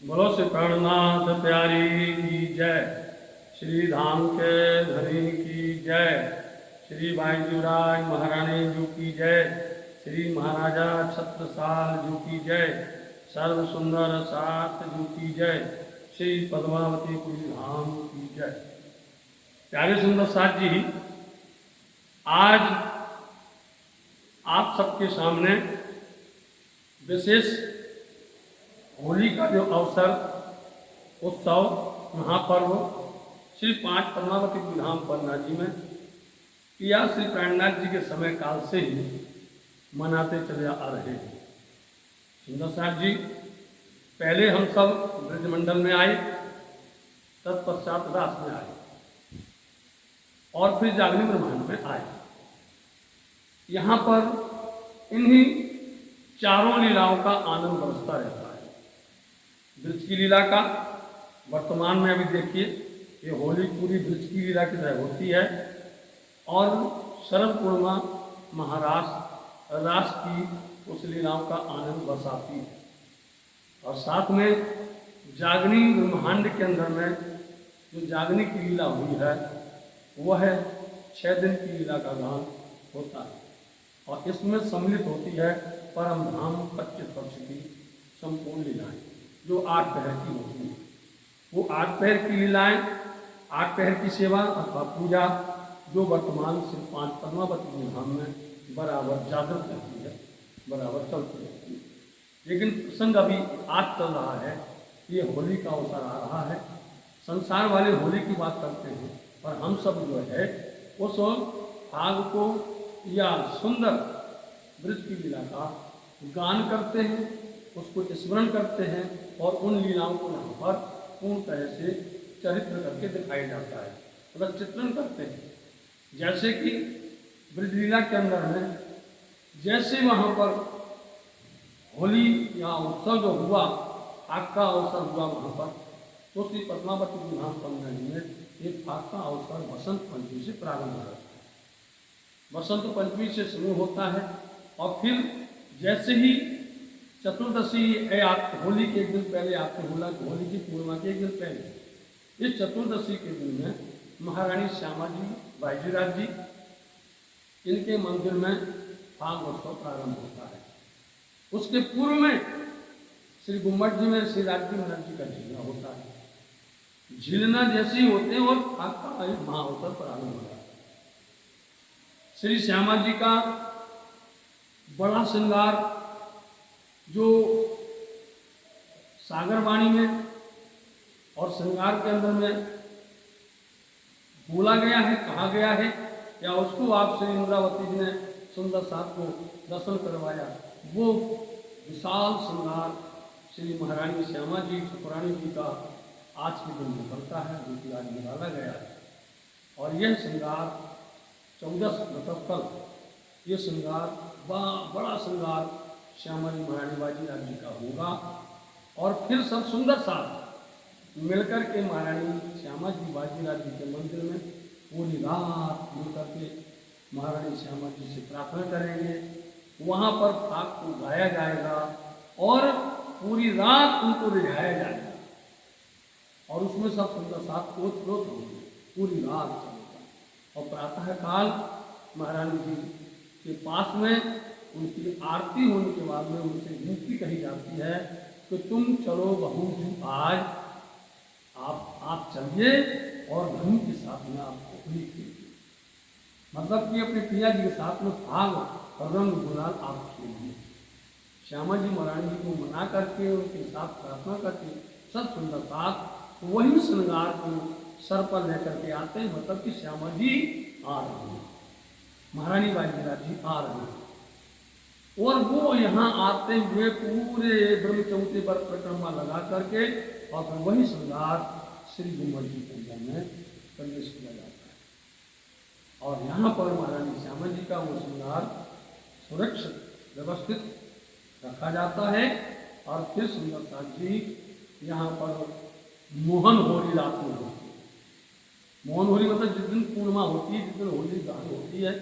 बोलो श्री प्राणनाथ प्यारी की जय। श्री धाम के धनी की जय। श्री बाईजूराज महारानी जी की जय। श्री महाराजा छत्रसाल जी की जय। सर्व सुंदर सात जी की जय। श्री पद्मावती पुरी धाम की जय। प्यारे सुंदर साथ जी, आज आप सबके सामने विशेष होली का जो अवसर, उत्सव, महापर्व श्री पांच पद्मावती धाम पन्ना जी में किया श्री प्राणनाथ जी के समय काल से ही मनाते चले आ रहे हैं। सुंदर साथ जी, पहले हम सब ब्रजमंडल में आए, तत्पश्चात रास में आए और फिर जागनी ब्रह्मांड में आए। यहाँ पर इन्हीं चारों लीलाओं का आनंद बरसता रहता है। ब्रज की लीला का वर्तमान में अभी देखिए, ये होली पूरी ब्रज की लीला की तरह होती है और शरद पूर्णिमा महारास रास की उस लीलाओं का आनंद बरसाती है। और साथ में जागनी ब्रह्मांड के अंदर में जो जागनी की लीला हुई है वह 6 दिन की लीला का गान होता है और इसमें सम्मिलित होती है परम धाम 25 वर्ष की संपूर्ण लीलाएं जो 8 पहर की होती है। वो 8 पहर की लीलाएं, 8 पहर की सेवा अथवा पूजा जो वर्तमान से 5 पद्मावती धाम में बराबर जागृत रहती है, बराबर चलती रहती है। लेकिन प्रसंग अभी आज चल रहा है, ये होली का अवसर आ रहा है। संसार वाले होली की बात करते हैं और हम सब जो है उस भाग को या सुंदर ब्रज की लीला का गान करते हैं, उसको स्मरण करते हैं और उन लीलाओं को यहाँ पर पूर्ण तरह से चरित्र करके दिखाया जाता है, मतलब चित्रण करते हैं। जैसे कि ब्रज लीला के अंदर में जैसे वहाँ पर होली या उत्सव जो हुआ, फाग का अवसर हुआ वहाँ पर, तो श्री पद्मावती धाम पन्ना जी में एक फाग का अवसर वसंत पंचमी से प्रारंभ होता है। वसंत पंचमी से शुरू होता है और फिर जैसे ही चतुर्दशी होली के एक दिन पहले आपको बोला, होली की पूर्णिमा के एक दिन पहले इस चतुर्दशी के दिन में महारानी श्यामा जी, बाईजूराज जी, इनके मंदिर में फाग उत्सव प्रारंभ होता है। उसके पूर्व में श्री गुम्मट जी में श्री राजगी महाराज जी का झीलना होता है। झीलना जैसे ही होते हैं और फाग का महाअवसर प्रारंभ होता है। श्री श्यामा जी का बड़ा श्रृंगार जो सागरवाणी में और श्रृंगार के अंदर में बोला गया है, कहा गया है, या उसको आप श्री इंद्रावती जी ने सुंदर साथ को दर्शन करवाया, वो विशाल श्रृंगार श्री महारानी श्यामा जी ठाकुरानी जी का आज के दिन निकलता है, जो कि आज निकाला गया है। और यह श्रृंगार 14 मतलब कल ये श्रृंगार बड़ा श्रृंगार श्यामा जी महारानी बाजीराज जी का होगा। और फिर सब सुंदर साथ मिलकर के महारानी श्यामा जी बाजीराज जी के मंदिर में पूरी रात मिलकर के महारानी श्यामा जी से प्रार्थना करेंगे। वहाँ पर फाग को गाया जाएगा और पूरी रात उनको रिझाया जाएगा और उसमें सब सुंदर साथ ओत प्रोत होंगे, पूरी रात चलेगा। और प्रातः काल महारानी जी के पास में उनकी आरती होने के बाद में उनसे विनती कही जाती है कि तुम चलो बहू जी, आज आप चलिए और धन के साथ में आपको होली खेलिए, मतलब कि अपने पिया जी के साथ में भाग और रंग गुलाल आप खेलिए। श्यामा जी महारानी जी को मना करके उनके साथ प्रार्थना करके सब सुंदर साथ वही श्रृंगार को सर पर लेकर के आते हैं, मतलब कि श्यामा जी आ रही हैं, महारानी बाजीराज जी आ रही हैं। और वो यहाँ आते हुए पूरे ब्रह्मचौथे पर परिक्रमा लगा करके और फिर वही श्रृंगार श्री गुम्मट जी के अंदर में प्रवेश किया जाता है। और यहाँ पर महारानी श्यामा जी का वो श्रृंगार सुरक्षित व्यवस्थित रखा जाता है। और फिर सुंदर साथ जी यहाँ पर मोहन होली रात में होती है। मोहन होली मतलब जिस दिन पूर्णिमा होती है, जिस दिन होली गान होती है,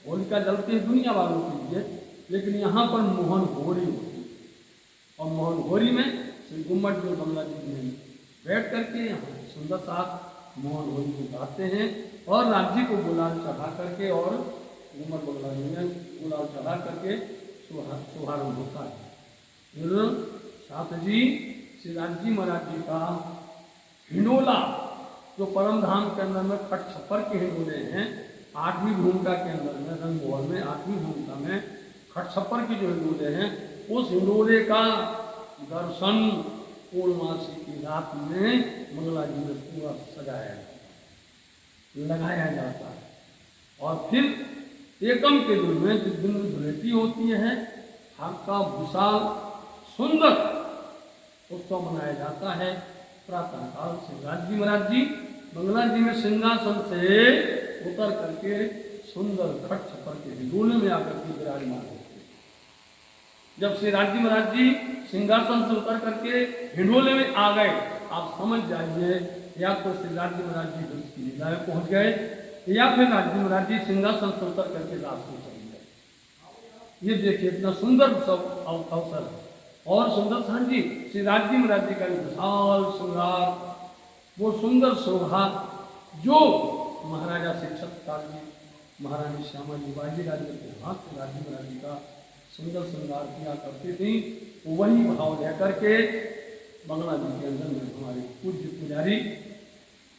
होलिका जलती है दुनिया वालों के लिए, लेकिन यहाँ पर मोहन होली होती है। और मोहन होली में श्री गुम्मट में बंगला जी में बैठ करके यहाँ सुंदर साथ मोहन होली को गाते हैं और राम जी को गुलाल चढ़ा करके और गुम्मट बंगला जी में गुलाल चढ़ा करके शुभारंभ होता है। फिर साथ जी श्री राज जी महाराज जी का हिंडोला जो परम धाम के अंदर में खट छप्पर के हिंडोले हैं, 8वीं भूमिका के अंदर में रंग भवन में 8वीं भूमिका में खट छप्पर के जो हिंडोले हैं, उस हिंडोले का दर्शन पूर्णमासी की रात में मंगला जी में पूरा सजाया लगाया जाता है। और फिर एकम के दिन में जिस दिन धुलेटी होती है, आपका विशाल सुंदर उत्सव मनाया जाता है। प्रातः काल से राज जी महाराज जी मंगला जी में सिंहासन से उतर करके सुंदर खट छप्पर के हिंडोले में आकर के विराजमान होते हैं। जब श्री राज जी महाराज जी सिंहासन से उतर करके हिंडोले में आ गए, आप समझ जाइए या तो श्री राज जी महाराज जी ब्रज की लीला में पहुंच गए या फिर राज जी महाराज जी सिंहासन से उतर करके रात में चले गए। ये देखिए इतना सुंदर अवसर है। और सुंदर सान जी श्री राज जी महाराज जी का विशाल श्रृंगार, वो सुंदर शोभा जो महाराजा शिक्षक जी महारानी श्यामा जी बाजी राजे के हाथ से राज जी महाराज जी का सुंदर श्रृंगार किया करती थी, वही भाव लेकर के बंगला जी के अंदर में हमारे पूज्य पुजारी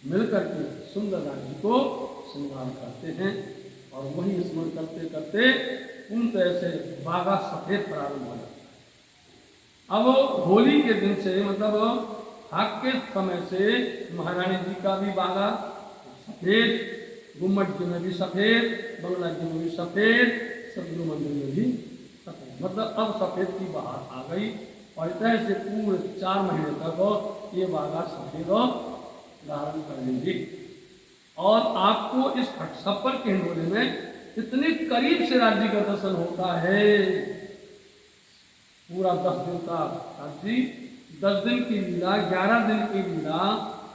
मिलकर के सुंदर राज जी को श्रृंगार करते हैं। और वही स्मरण करते करते उन तरह से बागा सफेद प्रारंभ हो जाता है। अब होली के दिन से मतलब हाक के समय से महारानी जी का भी बागा सफेद, गुम्मट जी में भी सफेद, बंगला जी में भी सफेद, सतगुरु मंदिर में भी सफेद, मतलब अब सफेद की बहार आ गई। और इतने से पूरे 4 महीने तक ये बागा सफेद धारण कर लेंगी। और आपको इस खट छप्पर के हिंडोले में इतनी करीब से राज्य का दर्शन होता है। पूरा 10 दिन का राज्य, 10 दिन की लीला, 11 दिन की लीला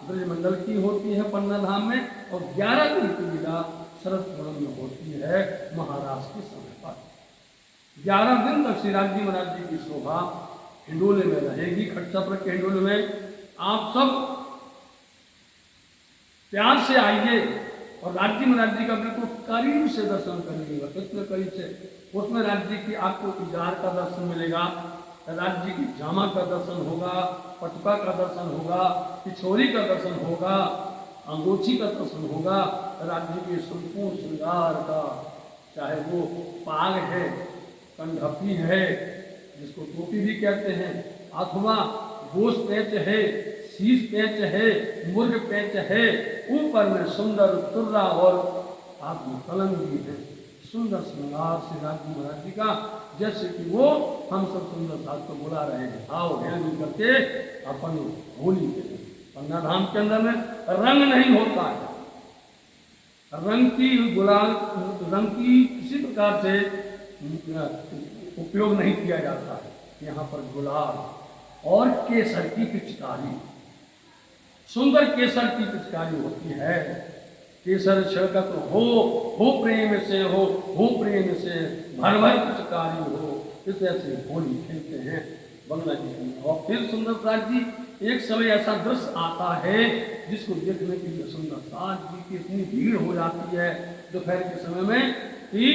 ब्रजमंडल की होती है पन्ना धाम में, और 11 दिन की लीला शरद पूर्णिमा में होती है महाराष्ट्र के समय पर। 11 दिन तक श्री राज जी महाराज जी की शोभा हिंडोले में रहेगी। खट छप्पर के हिंडोले में आप सब प्यार से आइए और राज जी महाराज जी का बिल्कुल करीब से दर्शन करिएगा। कितने करीब से? उसमें राज जी की आपको इजार का दर्शन मिलेगा, राज जी की जामा का दर्शन होगा, पटुका का दर्शन होगा, पिछोरी का दर्शन होगा, अंगोछी का दर्शन होगा, राज जी के संपूर्ण श्रृंगार का, चाहे वो पाग है, कंढपी है जिसको टोपी भी कहते हैं, अथवा गोश पैच है, शीश पैच है, मुर्ग पैच है, ऊपर में सुंदर तुर्रा और हाथ में कलंग भी है। सुंदर श्रृंगार श्री राज जी महाराज जी का, जैसे कि वो हम सब सुंदर साथ को बुला रहे हैं। आओ हेल मिल करके अपन होली के पन्ना धाम के अंदर में रंग नहीं होता है, रंग की गुलाल, रंग की किसी प्रकार से उपयोग नहीं किया जाता है। यहाँ पर गुलाल और केसर की पिचकारी, सुंदर केसर की पिचकारी होती है। केसर छिड़कत हो प्रेम से, हो प्रेम से, भर भर पिचकारी हो, इस ऐसे होली खेलते हैं बंगला जी की। और फिर सुंदर साज जी एक समय ऐसा दृश्य आता है जिसको देखने के लिए सुंदर साज जी की इतनी भीड़ हो जाती है दोपहर के समय में कि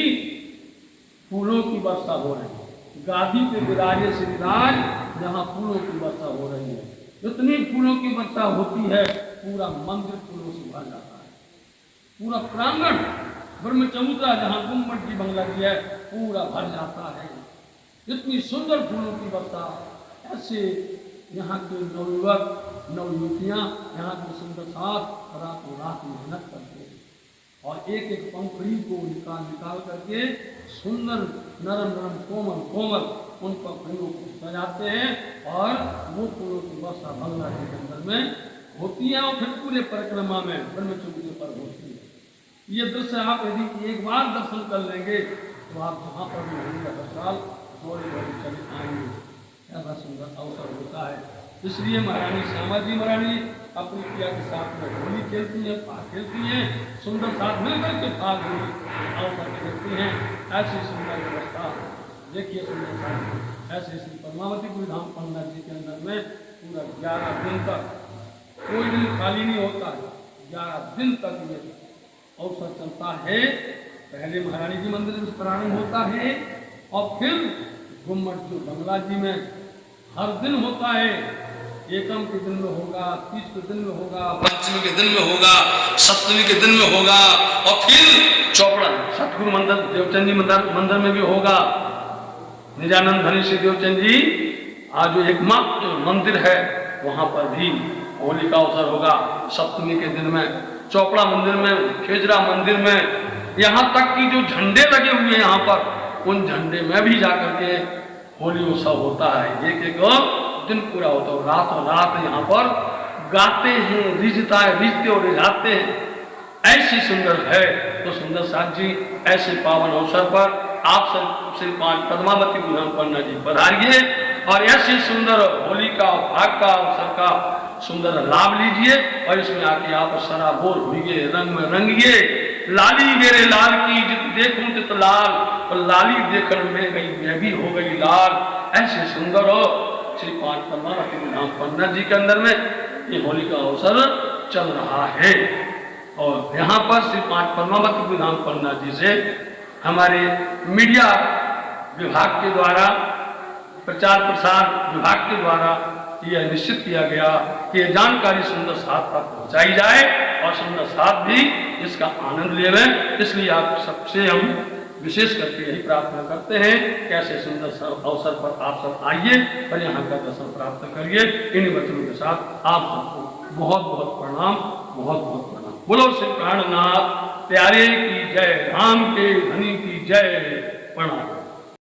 फूलों की वर्षा हो रही है। गादी पे विराजे श्री राज, जहाँ फूलों की वर्षा हो रही है, इतनी फूलों की वर्षा होती है, पूरा मंदिर फूलों से भर जाता है। पूरा प्रांगण ब्रह्मचबूतरा जहाँ गुम्मट जी बंगला जी है पूरा भर जाता है। इतनी सुंदर फूलों की वर्षा, ऐसे यहाँ के नवयुवक नवयुवतियाँ यहाँ के सुंदर साथ रातों रात मेहनत करते हैं और एक एक पंखुड़ी को निकाल करके सुंदर नरम नरम कोमल कोमल उन पंखुड़ियों को सजाते हैं और वो फूलों की वर्षा बंगला जी के अंदर में होती है। और फिर पूरे परिक्रमा में ब्रह्मचबूतरे पर होती है। ये दृश्य आप यदि एक बार दर्शन कर लेंगे तो आप जहाँ पर भी होंगे हर साल थोड़े थोड़े चले आएंगे। ऐसा सुंदर अवसर होता है। इसलिए महारानी श्यामा जी महारानी अपनी प्रिया के साथ में होली खेलती हैं, फाग खेलती हैं, सुंदर साथ मिलकर के फाग होली अवसर खेलती हैं। ऐसी सुंदर व्यवस्था देखिए सुंदर साथ ऐसे श्री पद्मावती धाम पन्ना जी के अंदर में पूरा 11 दिन तक कोई दिन खाली नहीं होता है। 11 दिन तक ये अवसर चलता है। पहले महारानी जी मंदिर में प्रारंभ होता है और फिर गुम्मट जो बंगला जी में हर दिन होता है। एकम के दिन में होगा, तीज के दिन में होगा, पंचमी के दिन में होगा, सप्तमी के दिन में होगा और फिर चौपड़ा सतगुरु मंदिर देवचंद जी मंदिर में भी होगा। निजानंद धनी श्री देवचंद जी आज जो एकमात्र मंदिर है वहां पर भी होली का अवसर होगा। सप्तमी के दिन में चौपड़ा मंदिर में, खेजरा मंदिर में, यहाँ तक कि जो झंडे लगे हुए हैं यहाँ पर, उन झंडे में भी जाकर के होली उत्सव होता है। एक एक दिन पूरा होता है। रातों रात यहाँ पर गाते हैं, रिझते और रिझाते हैं। ऐसी सुंदर है। तो सुंदर साथ जी ऐसे पावन अवसर पर आप सब श्री पांच पद्मावती विधान पन्ना जी पधारिए और ऐसे सुंदर होली का भाग का अवसर का सुंदर लाभ लीजिए और इसमें आके आप सराबोर हुई रंग में रंगिए। लाली मेरे लाल की जित देखूं तित लाल और लाली देखकर मैं गई मैं भी हो गई लाल। ऐसे सुंदर हो श्री पांच पद्मावती विधान पन्ना जी के अंदर में ये होली का अवसर चल रहा है। और यहाँ पर श्री पांच पद्मावती विधान पन्ना जी से हमारे मीडिया विभाग के द्वारा, प्रचार प्रसार विभाग के द्वारा यह निश्चित किया गया कि ये जानकारी सुंदर साथ तक पहुंचाई जाए और सुंदर साथ भी इसका आनंद लेवें। इसलिए आप सबसे हम विशेष करके यही प्रार्थना करते हैं कि ऐसे सुंदर अवसर पर आप सब आइए और यहाँ का दर्शन प्राप्त करिए। इन वचनों के साथ आप सबको बहुत बहुत प्रणाम, बहुत बहुत प्रणाम। बोलो श्री प्राणनाथ प्यारे की जय, राम के धनी की जय। प्रणाम।